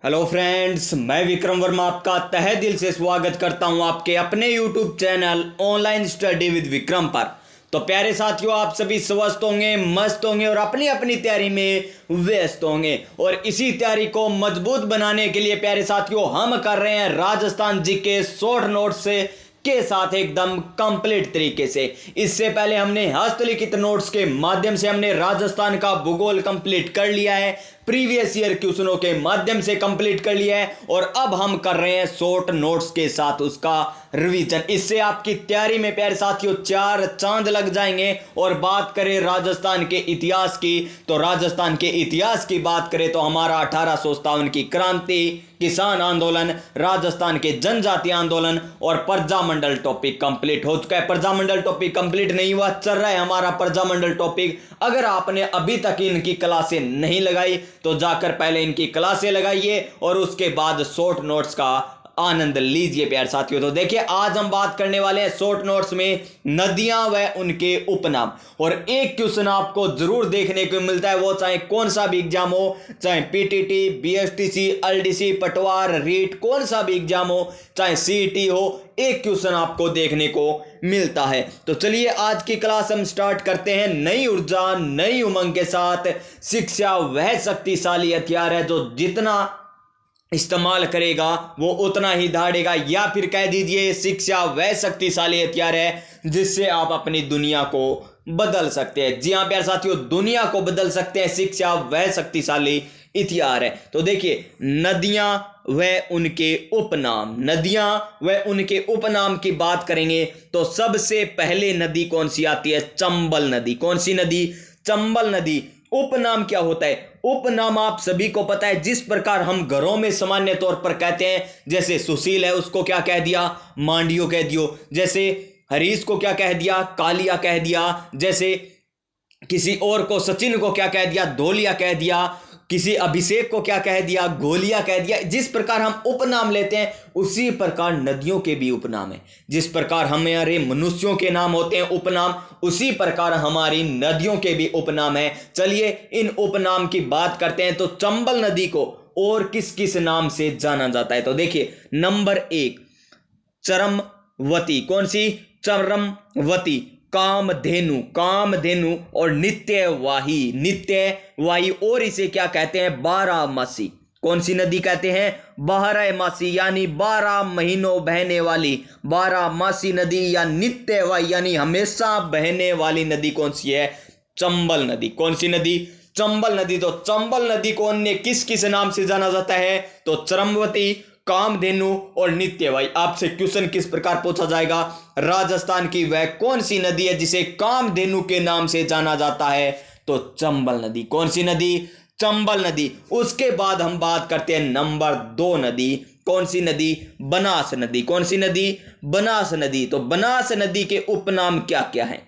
Hello friends, मैं विक्रम वर्मा आपका तहे दिल से स्वागत करता हूं आपके अपने YouTube channel online study with Vikram पर। तो प्यारे साथियों, आप सभी स्वस्थ होंगे, मस्त होंगे और अपनी अपनी तैयारी में व्यस्त होंगे। और इसी तैयारी को मजबूत बनाने के लिए प्यारे साथियों हम कर रहे हैं राजस्थान जी के शॉर्ट नोट्स के साथ एकदम कंप्लीट तरीके से। इससे पहले हमने हस्तलिखित नोट्स के माध्यम से हमने राजस्थान का भूगोल कंप्लीट कर लिया है, प्रीवियस ईयर क्वेश्चनों के माध्यम से कंप्लीट कर लिया है और अब हम कर रहे हैं शॉर्ट नोट्स के साथ उसका रिवीजन। इससे आपकी तैयारी में प्यारे साथियों चार चांद लग जाएंगे। और बात करें राजस्थान के इतिहास की, तो राजस्थान के इतिहास की बात करें तो हमारा 1857 की क्रांति, किसान आंदोलन, राजस्थान के जनजातीय आंदोलन और प्रजामंडल टॉपिक कंप्लीट हो चुका है। प्रजामंडल टॉपिक कंप्लीट नहीं हुआ, चल रहा है हमारा प्रजामंडल टॉपिक। अगर आपने अभी तक इनकी क्लासें नहीं लगाई तो जाकर पहले इनकी क्लासें लगाइए और उसके बाद शॉर्ट नोट्स का आनंद लीजिए प्यारे साथियों। तो देखिए, आज हम बात करने वाले हैं शॉर्ट नोट्स में नदियां व उनके उपनाम। और एक क्वेश्चन आपको जरूर देखने को मिलता है, वो चाहे कौन सा भी एग्जाम हो, चाहे पीटीटी, बीएसटीसी, एलडीसी, पटवार, रीट, कौन सा भी एग्जाम हो, चाहे सीईटी हो, एक क्वेश्चन आपको देखने को मिलता है। तो चलिए आज की क्लास हम स्टार्ट करते हैं। नई ऊर्जा नई उमंग के साथ। शिक्षा वह शक्तिशाली हथियार है जो जितना इस्तेमाल करेगा वो उतना ही दहाड़ेगा, या फिर कह दीजिए शिक्षा वह शक्तिशाली हथियार है जिससे आप अपनी दुनिया को बदल सकते हैं। जी हाँ प्यारे साथियों, दुनिया को बदल सकते हैं, शिक्षा वह शक्तिशाली हथियार है। तो देखिए, नदियां व उनके उपनाम, नदियां व उनके उपनाम की बात करेंगे तो सबसे पहले नदी कौन सी आती है? चंबल नदी। कौन सी नदी? चंबल नदी। उपनाम क्या होता है? उपनाम आप सभी को पता है, जिस प्रकार हम घरों में सामान्य तौर पर कहते हैं, जैसे सुशील है उसको क्या कह दिया? मांडियो कह दियो। जैसे हरीश को क्या कह दिया? कालिया कह दिया। जैसे किसी और को, सचिन को क्या कह दिया? धोलिया कह दिया। किसी अभिषेक को क्या कह दिया? गोलिया कह दिया। जिस प्रकार हम उपनाम लेते हैं उसी प्रकार नदियों के भी उपनाम है। जिस प्रकार हमारे मनुष्यों के नाम होते हैं उपनाम, उसी प्रकार हमारी नदियों के भी उपनाम है। चलिए इन उपनाम की बात करते हैं। तो चंबल नदी को और किस किस नाम से जाना जाता है? तो देखिए, नंबर 1 चरमवती। कौन सी? चरमवती। कामधेनु, कामधेनु और नित्यवाही, नित्यवाही। और इसे क्या कहते हैं? बारहमासी। कौन सी नदी कहते हैं? बारहमासी, यानी 12 महीनों बहने वाली, बारहमासी नदी या नित्यवाही यानी हमेशा बहने वाली नदी कौन सी है? चंबल नदी। कौन सी नदी? चंबल नदी। तो चंबल नदी को अन्य किस किस नाम से जाना जाता है? तो चरमवती, कामधेनु और नित्यवाही। आपसे क्वेश्चन किस प्रकार पूछा जाएगा? राजस्थान की वह कौन सी नदी है जिसे कामधेनु के नाम से जाना जाता है? तो चंबल नदी। कौन सी नदी? चंबल नदी। उसके बाद हम बात करते हैं नंबर 2 नदी। कौन सी नदी? बनास नदी। कौन सी नदी? बनास नदी। तो बनास नदी के उपनाम क्या क्या है?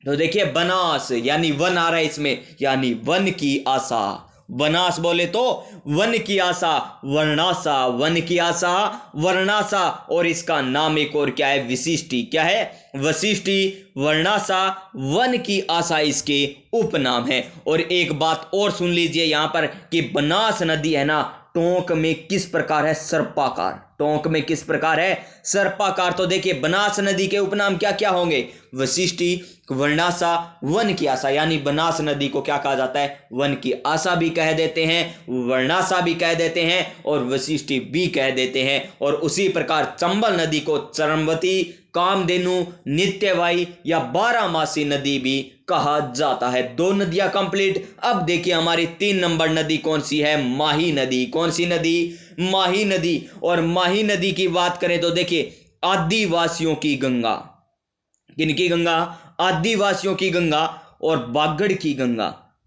तो देखिए, बनास यानी वन आ रहा है इसमें, यानी वन की आशा। बनास बोले तो वन की आशा, वर्णासा, वन की आशा, वर्णासा। और इसका नाम एक और क्या है? विशिष्टि। क्या है? वशिष्टि, वर्णासा, वन की आशा इसके उपनाम है। और एक बात और सुन लीजिए यहां पर कि बनास नदी है ना, टोंक में किस प्रकार है? सर्पाकार। टोंक में किस प्रकार है? सर्पाकार। तो देखिए, बनास नदी के उपनाम क्या क्या होंगे? वशिष्टि, वर्णासा, वन की आशा। यानी बनास नदी को क्या कहा जाता है? वन की आशा भी कह देते हैं, वर्णासा भी कह देते हैं और वशिष्टि भी कह देते हैं। और उसी प्रकार चंबल नदी को चरमवती, कामधेनु, नित्यवाही या बारहमासी नदी भी कहा जाता है। 2 नदियां कंप्लीट। अब देखिए हमारी 3 नंबर नदी कौन सी है? माही नदी। कौन सी नदी? माही नदी। और माही नदी की बात करें तो देखिए, आदिवासियों की गंगा। किनकी गंगा? आदिवासियों की गंगा और बागड़ की गंगा,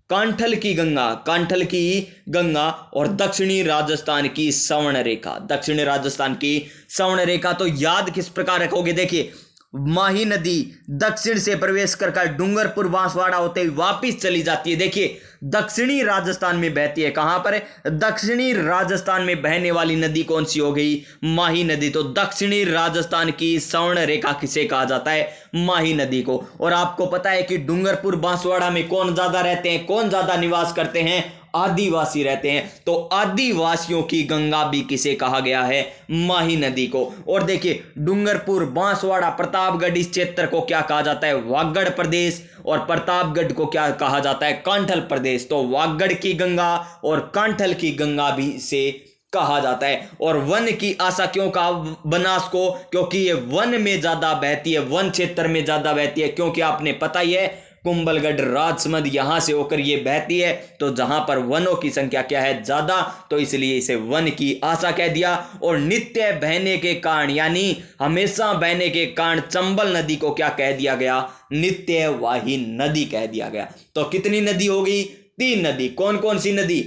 कांठल की गंगा, कांठल की गंगा और दक्षिणी राजस्थान की सवर्ण रेखा, दक्षिणी राजस्थान की सवर्ण रेखा। तो याद किस प्रकार रखोगे? देखिए, माही नदी दक्षिण से प्रवेश कर डूंगरपुर बांसवाड़ा होते हुए वापिस चली जाती है। देखिए, दक्षिणी राजस्थान में बहती है। कहां पर? दक्षिणी राजस्थान में बहने वाली नदी कौन सी हो गई? माही नदी। तो दक्षिणी राजस्थान की स्वर्ण रेखा किसे कहा जाता है? माही नदी को। और आपको पता है कि डूंगरपुर बांसवाड़ा में कौन ज्यादा रहते हैं, कौन ज्यादा निवास करते हैं? आदिवासी रहते हैं। तो आदिवासियों की गंगा भी किसे कहा गया है? माही नदी को। और देखिए, डूंगरपुर, बांसवाड़ा, प्रतापगढ़, इस क्षेत्र को क्या कहा जाता है? वागड़ प्रदेश। और प्रतापगढ़ को क्या कहा जाता है? कांठल प्रदेश। तो वागड़ की गंगा और कांठल की गंगा भी इसे कहा जाता है। और वन की आशा क्यों कहा बनास को? क्योंकि ये वन में ज्यादा बहती है, वन क्षेत्र में ज्यादा बहती है। क्योंकि आपने पता ही है, कुंभलगढ़, राजसमंद, यहां से होकर ये बहती है। तो जहां पर वनों की संख्या क्या है? ज्यादा, तो इसलिए इसे वन की आशा कह दिया। और नित्य बहने के कारण, यानी हमेशा बहने के कारण, चंबल नदी को क्या कह दिया गया? नित्यवाही नदी कह दिया गया। तो कितनी नदी हो गई? 3 नदी। कौन कौन सी नदी?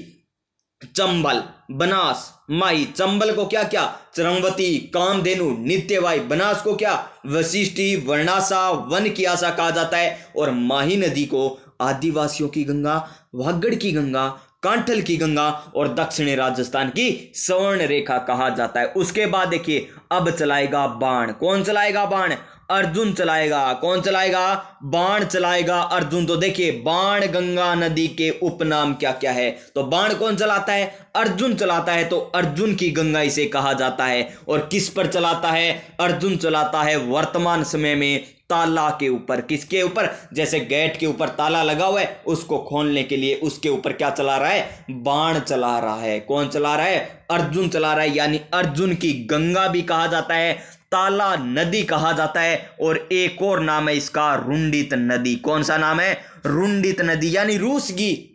चंबल, बनास, माही। चंबल को क्या क्या? चरमवती, कामधेनु, नित्यवाही। बनास को क्या? वशिष्ठी, वर्णासा, वन की आशा कहा जाता है। और माही नदी को आदिवासियों की गंगा, वागड़ की गंगा, कांठल की गंगा और दक्षिणी राजस्थान की स्वर्ण रेखा कहा जाता है। उसके बाद देखिए, अब चलाएगा बाण। कौन चलाएगा बाण? अर्जुन चलाएगा। कौन चलाएगा? बाण चलाएगा अर्जुन। तो देखिए, बाण गंगा नदी के उपनाम क्या क्या है? तो बाण कौन चलाता है? अर्जुन चलाता है। तो अर्जुन की गंगा इसे कहा जाता है। और किस पर चलाता है? अर्जुन चलाता है वर्तमान समय में ताला के ऊपर। किसके ऊपर? जैसे गेट के ऊपर ताला लगा हुआ है, उसको खोलने के लिए उसके ऊपर क्या चला रहा है? बाण चला रहा है। कौन चला रहा है? अर्जुन चला रहा है। यानी अर्जुन की गंगा भी कहा जाता है, ताला नदी कहा जाता है। और एक और नाम है इसका, रुंडित नदी। कौन सा नाम है? रुंडित नदी। यानी रूस की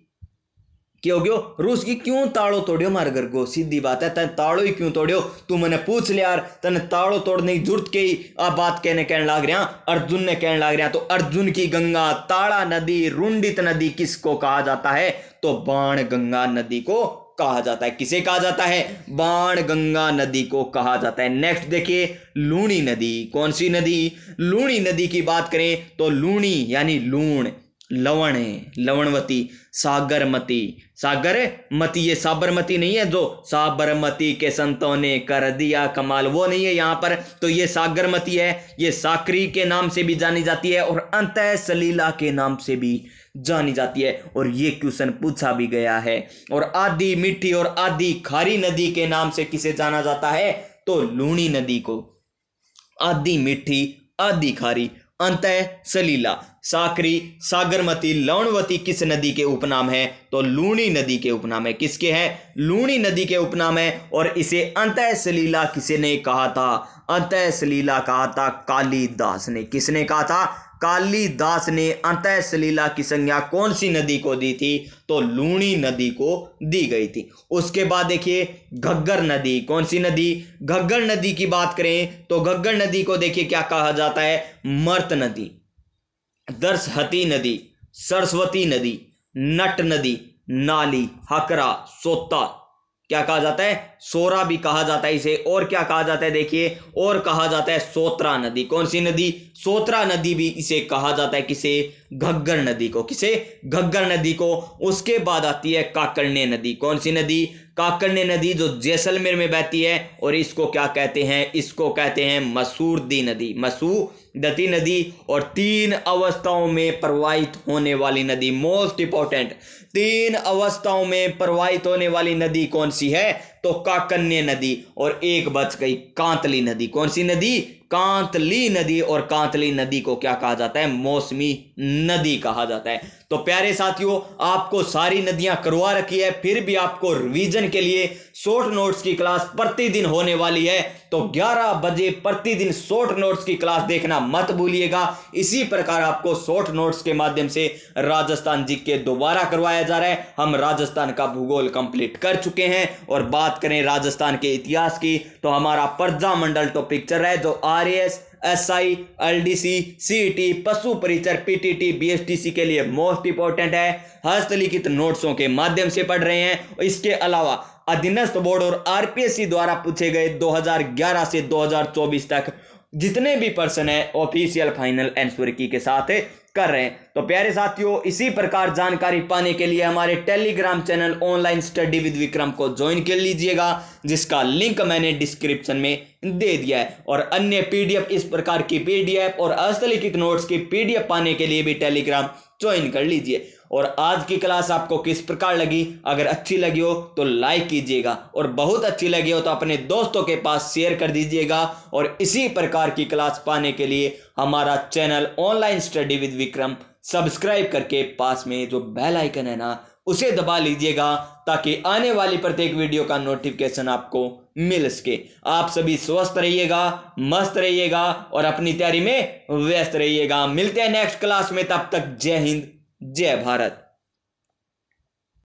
क्यों गयो? रूस की क्यों ताड़ो तोड़ियो मारे घर को? सीधी बात है, तन ताड़ो ही क्यों तोड़ियो? तू मैंने पूछ लिया यार, तने ताड़ो तोड़ने की जरूरत के ही आ बात कहने लाग रहा, अर्जुन ने कहने लाग रहा। तो अर्जुन की गंगा, ताड़ा नदी, रुंडित नदी किसको कहा जाता है? तो बाण गंगा नदी को कहा जाता है। किसे कहा जाता है? बाण गंगा नदी को कहा जाता है। नेक्स्ट देखिए, लूणी नदी। कौन सी नदी? लूणी नदी की बात करें तो लूणी यानी लूण, लवण है, लवणवती, सागरमती। सागरमती, ये साबरमती नहीं है जो साबरमती के संतों ने कर दिया कमाल, वो नहीं है यहाँ पर। तो ये सागरमती है। ये साकरी के नाम से भी जानी जाती है और अंतः सलीला के नाम से भी जानी जाती है। और ये क्वेश्चन पूछा भी गया है। और आधी मीठी और आधी खारी नदी के नाम से किसे जाना जाता है? तो लूणी नदी को। आधी मीठी, आधी खारी, अंतः सलीला, साकरी, सागरमती, लवणवती किस नदी के उपनाम है? तो लूणी नदी के उपनाम है। किसके हैं? लूणी नदी के उपनाम है। और इसे अंतः सलीला किसी ने कहा था? अंतः सलीला कहा था कालिदास ने। किसने कहा था? कालिदास ने अंतः सलीला की संज्ञा कौन सी नदी को दी थी? तो लूणी नदी को दी गई थी। उसके बाद देखिए, घग्गर नदी। कौन सी नदी? घग्गर नदी की बात करें तो घग्गर नदी को देखिए क्या कहा जाता है? मर्त नदी, दर्शहती नदी, सरस्वती नदी, नट नदी, नाली, हकरा, सोता, क्या कहा जाता है? सोरा भी कहा जाता है इसे। और क्या कहा जाता है? देखिए, और कहा जाता है सोत्रा नदी। कौन सी नदी? सोत्रा नदी भी इसे कहा जाता है। किसे? घग्गर नदी को। किसे? घग्गर नदी को। उसके बाद आती है काकरण्य नदी। कौन सी नदी? काकरण्य नदी, जो जैसलमेर में बहती है। और इसको क्या कहते हैं? इसको कहते हैं मसूरदी नदी, मसूदती नदी। और 3 अवस्थाओं में प्रवाहित होने वाली नदी, मोस्ट इंपॉर्टेंट, 3 अवस्थाओं में प्रवाहित होने वाली नदी कौन सी है? तो काकरण्य नदी। और एक बच गई, कांतली नदी। कौन सी नदी? कांतली नदी। और कांतली नदी को क्या कहा जाता है? मौसमी नदी कहा जाता है। तो प्यारे साथियों, आपको सारी नदियां करवा रखी है, फिर भी आपको रिवीजन के लिए शॉर्ट नोट्स की क्लास प्रतिदिन होने वाली है। तो 11 बजे प्रतिदिन शॉर्ट नोट्स की क्लास देखना मत भूलिएगा। इसी प्रकार आपको शॉर्ट नोट्स के माध्यम से राजस्थान जीके दोबारा करवाया जा रहा है। हम राजस्थान का भूगोल कंप्लीट कर चुके हैं। और बात करें राजस्थान के इतिहास की तो हमारा प्रजा मंडल टॉपिक चल रहा है, जो RAS, SI, LDC, CET, पशु परिचर, PTT, BSTC के लिए मोस्ट इंपॉर्टेंट है। हस्तलिखित नोट्सों के माध्यम से पढ़ रहे हैं। इसके अलावा अधीनस्थ बोर्ड और RPSC द्वारा पूछे गए 2011 से 2024 तक जितने भी पर्सन है ऑफिशियल फाइनल आंसर की के साथ कर रहे हैं। तो प्यारे साथियों, इसी प्रकार जानकारी पाने के लिए हमारे Telegram channel online study with Vikram को ज्वाइन कर लीजिएगा, जिसका लिंक मैंने डिस्क्रिप्शन में दे दिया है। और अन्य पीडीएफ, इस प्रकार की पीडीएफ और हस्तलिखित नोट्स की पीडीएफ पाने के लिए भी टेलीग्राम ज्वाइन कर लीजिए। और आज की क्लास आपको किस प्रकार लगी? अगर अच्छी लगी हो तो लाइक कीजिएगा, और बहुत अच्छी लगी हो तो अपने दोस्तों के पास शेयर कर दीजिएगा। और इसी प्रकार की क्लास पाने के लिए हमारा channel online study with Vikram subscribe करके पास में जो बेल आइकन है ना, उसे दबा लीजिएगा, ताकि आने वाली प्रत्येक वीडियो का नोटिफिकेशन आपको मिल सके। आप सभी स्वस्थ रहिएगा, मस्त रहिएगा और अपनी तैयारी में व्यस्त रहिएगा। मिलते हैं नेक्स्ट क्लास में, तब तक जय हिंद, जय भारत।